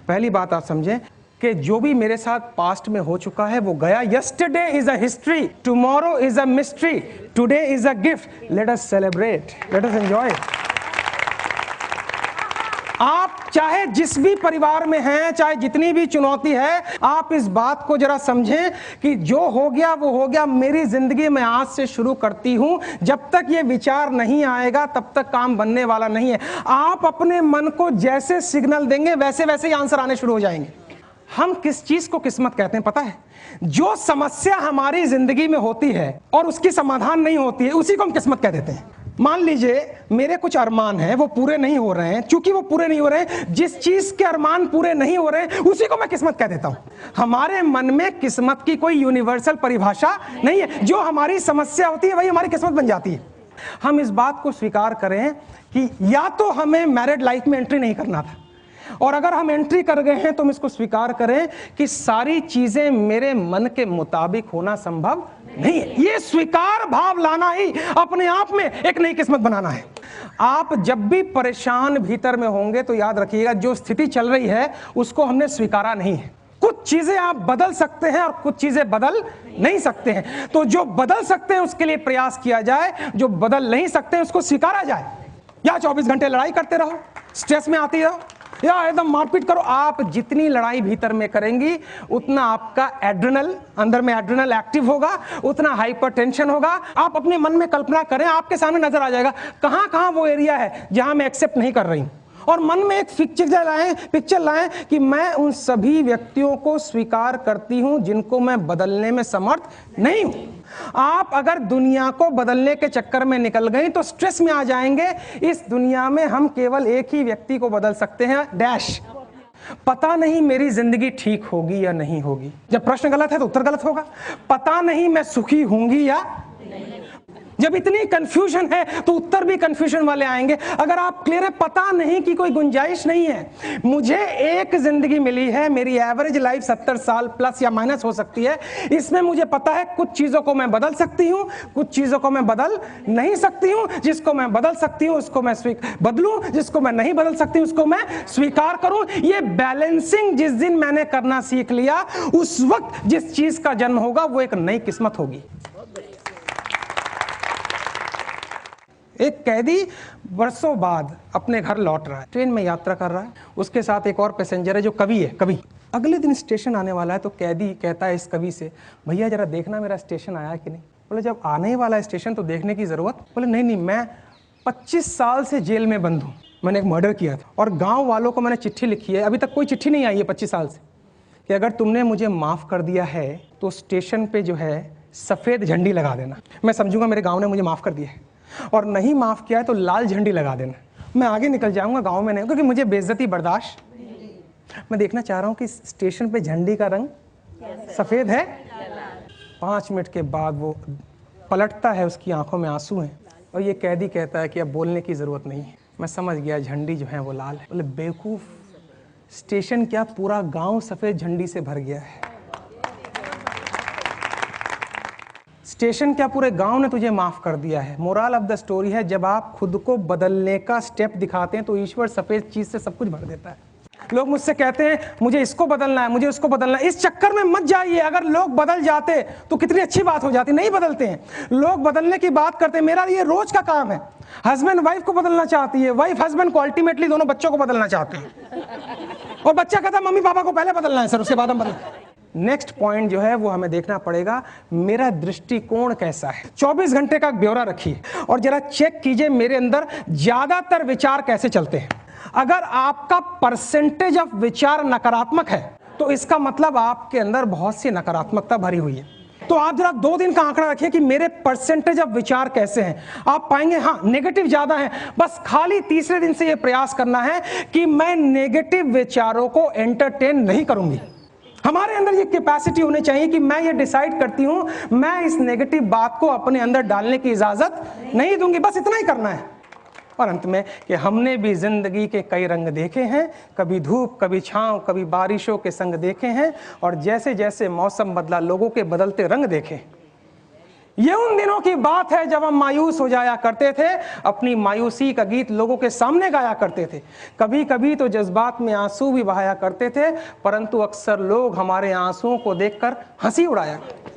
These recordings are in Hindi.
पहली बात आप समझें कि जो भी मेरे साथ पास्ट में हो चुका है वो गया। Yesterday is a history, tomorrow is a mystery, today is a gift. Let us celebrate, let us enjoy. आप चाहे जिस भी परिवार में हैं, चाहे जितनी भी चुनौती है, आप इस बात को जरा समझें कि जो हो गया वो हो गया। मेरी जिंदगी में आज से शुरू करती हूं। जब तक ये विचार नहीं आएगा तब तक काम बनने वाला नहीं है। आप अपने मन को जैसे सिग्नल देंगे वैसे वैसे ही आंसर आने शुरू हो जाएंगे। हम किस चीज को किस्मत कहते हैं पता है? जो समस्या हमारी जिंदगी में होती है और उसकी समाधान नहीं होती है, उसी को हम किस्मत कह देते हैं। मान लीजिए मेरे कुछ अरमान हैं, वो पूरे नहीं हो रहे हैं। चूंकि वो पूरे नहीं हो रहे हैं, जिस चीज के अरमान पूरे नहीं हो रहे हैं उसी को मैं किस्मत कह देता हूं। हमारे मन में किस्मत की कोई यूनिवर्सल परिभाषा नहीं है। जो हमारी समस्या होती है वही हमारी किस्मत बन जाती है। हम इस बात को स्वीकार करें कि या तो हमें मैरिड लाइफ में एंट्री नहीं करना था, और अगर हम एंट्री कर गए हैं तो हम इसको स्वीकार करें कि सारी चीजें मेरे मन के मुताबिक होना संभव नहीं है। ये स्वीकार भाव लाना ही अपने आप में एक नई किस्मत बनाना है। आप जब भी परेशान भीतर में होंगे तो याद रखिएगा, जो स्थिति चल रही है उसको हमने स्वीकारा नहीं है। कुछ चीजें आप बदल सकते हैं और कुछ चीजें बदल नहीं सकते हैं। तो जो बदल सकते हैं उसके लिए प्रयास किया जाए, जो बदल नहीं सकते हैं उसको स्वीकारा जाए। या 24 घंटे लड़ाई करते रहो, स्ट्रेस में आती रहो, या एकदम मारपीट करो। आप जितनी लड़ाई भीतर में करेंगी उतना आपका एड्रेनल, अंदर में एड्रेनल एक्टिव होगा, उतना हाइपरटेंशन होगा। आप अपने मन में कल्पना करें, आपके सामने नजर आ जाएगा कहां कहां वो एरिया है जहां मैं एक्सेप्ट नहीं कर रही हूं। और मन में एक पिक्चर लाएं कि मैं उन सभी व्यक्तियों को स्वीकार करती हूं जिनको मैं बदलने में समर्थ नहीं हूं। आप अगर दुनिया को बदलने के चक्कर में निकल गई तो स्ट्रेस में आ जाएंगे। इस दुनिया में हम केवल एक ही व्यक्ति को बदल सकते हैं, डैश। पता नहीं मेरी जिंदगी ठीक होगी या नहीं होगी। जब प्रश्न गलत है तो उत्तर गलत होगा। पता नहीं मैं सुखी होंगी या नहीं। जब इतनी कंफ्यूजन है तो उत्तर भी कंफ्यूजन वाले आएंगे। अगर आप क्लियर है, पता नहीं की कोई गुंजाइश नहीं है। मुझे एक जिंदगी मिली है, मेरी एवरेज लाइफ 70 साल प्लस या माइनस हो सकती है। इसमें मुझे पता है कुछ चीजों को मैं बदल सकती हूं, कुछ चीजों को मैं बदल नहीं सकती हूं। जिसको मैं बदल सकती हूं उसको मैं बदलूं, जिसको मैं नहीं बदल सकती उसको मैं स्वीकार करूं। ये बैलेंसिंग जिस दिन मैंने करना सीख लिया, उस वक्त जिस चीज का जन्म होगा वो एक नई किस्मत होगी। एक कैदी वर्षों बाद अपने घर लौट रहा है, ट्रेन में यात्रा कर रहा है। उसके साथ एक और पैसेंजर है जो कवि है। कवि अगले दिन स्टेशन आने वाला है तो कैदी कहता है इस कवि से, भैया जरा देखना मेरा स्टेशन आया कि नहीं। बोले जब आने ही वाला है स्टेशन तो देखने की जरूरत। बोले नहीं नहीं, मैं 25 साल से जेल में बंद हूँ, मैंने एक मर्डर किया था और गाँव वालों को मैंने चिट्ठी लिखी है, अभी तक कोई चिट्ठी नहीं आई है 25 साल से, कि अगर तुमने मुझे माफ़ कर दिया है तो स्टेशन पर जो है सफ़ेद झंडी लगा देना। मैं समझूंगा मेरे गाँव ने मुझे माफ़ कर दिया है, और नहीं माफ किया है तो लाल झंडी लगा देना। मैं आगे निकल जाऊंगा, गांव में नहीं, क्योंकि मुझे बेइज्जती बर्दाश्त। मैं देखना चाह रहा हूं कि स्टेशन पे झंडी का रंग सफेद है। 5 मिनट के बाद वो पलटता है, उसकी आंखों में आंसू हैं, और ये कैदी कहता है कि अब बोलने की जरूरत नहीं है, मैं समझ गया झंडी जो है वो लाल है। बोले बेवकूफ, स्टेशन क्या पूरा गांव सफेद झंडी से भर गया है। स्टेशन क्या पूरे गांव ने तुझे माफ कर दिया है। मोरल ऑफ द स्टोरी है, जब आप खुद को बदलने का स्टेप दिखाते हैं तो ईश्वर सफेद चीज से सब कुछ भर देता है। लोग मुझसे कहते हैं मुझे इसको बदलना है, मुझे उसको बदलना है। इस चक्कर में मत जाइए। अगर लोग बदल जाते तो कितनी अच्छी बात हो जाती। नहीं बदलते हैं लोग, बदलने की बात करते हैं। मेरा ये रोज का काम है। हस्बैंड वाइफ को बदलना चाहती है, वाइफ हस्बैंड को, अल्टीमेटली दोनों बच्चों को बदलना चाहते हैं। और बच्चा कहता है मम्मी पापा को पहले बदलना है सर, उसके बाद हम बदल। नेक्स्ट पॉइंट जो है वो हमें देखना पड़ेगा, मेरा दृष्टिकोण कैसा है। 24 घंटे का ब्यौरा रखिए और जरा चेक कीजिए मेरे अंदर ज्यादातर विचार कैसे चलते हैं। अगर आपका परसेंटेज ऑफ विचार नकारात्मक है तो इसका मतलब आपके अंदर बहुत सी नकारात्मकता भरी हुई है। तो आप जरा 2 दिन का आंकड़ा रखिए कि मेरे परसेंटेज ऑफ विचार कैसे हैं। आप पाएंगे हाँ नेगेटिव ज्यादा है। बस खाली तीसरे दिन से यह प्रयास करना है कि मैं नेगेटिव विचारों को एंटरटेन नहीं करूंगी। हमारे अंदर ये कैपेसिटी होनी चाहिए कि मैं ये डिसाइड करती हूं मैं इस नेगेटिव बात को अपने अंदर डालने की इजाजत नहीं दूंगी। बस इतना ही करना है। और अंत में कि हमने भी जिंदगी के कई रंग देखे हैं, कभी धूप, कभी छांव, कभी बारिशों के संग देखे हैं, और जैसे जैसे मौसम बदला लोगों के बदलते रंग देखे। ये उन दिनों की बात है जब हम मायूस हो जाया करते थे, अपनी मायूसी का गीत लोगों के सामने गाया करते थे। कभी कभी तो जज्बात में आंसू भी बहाया करते थे, परंतु अक्सर लोग हमारे आंसुओं को देखकर हंसी उड़ाया करते थे।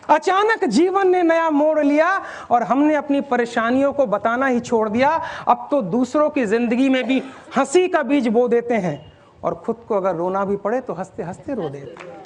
अचानक जीवन ने नया मोड़ लिया और हमने अपनी परेशानियों को बताना ही छोड़ दिया। अब तो दूसरों की जिंदगी में भी हंसी का बीज बो देते हैं और खुद को अगर रोना भी पड़े तो हंसते हंसते रो देते हैं।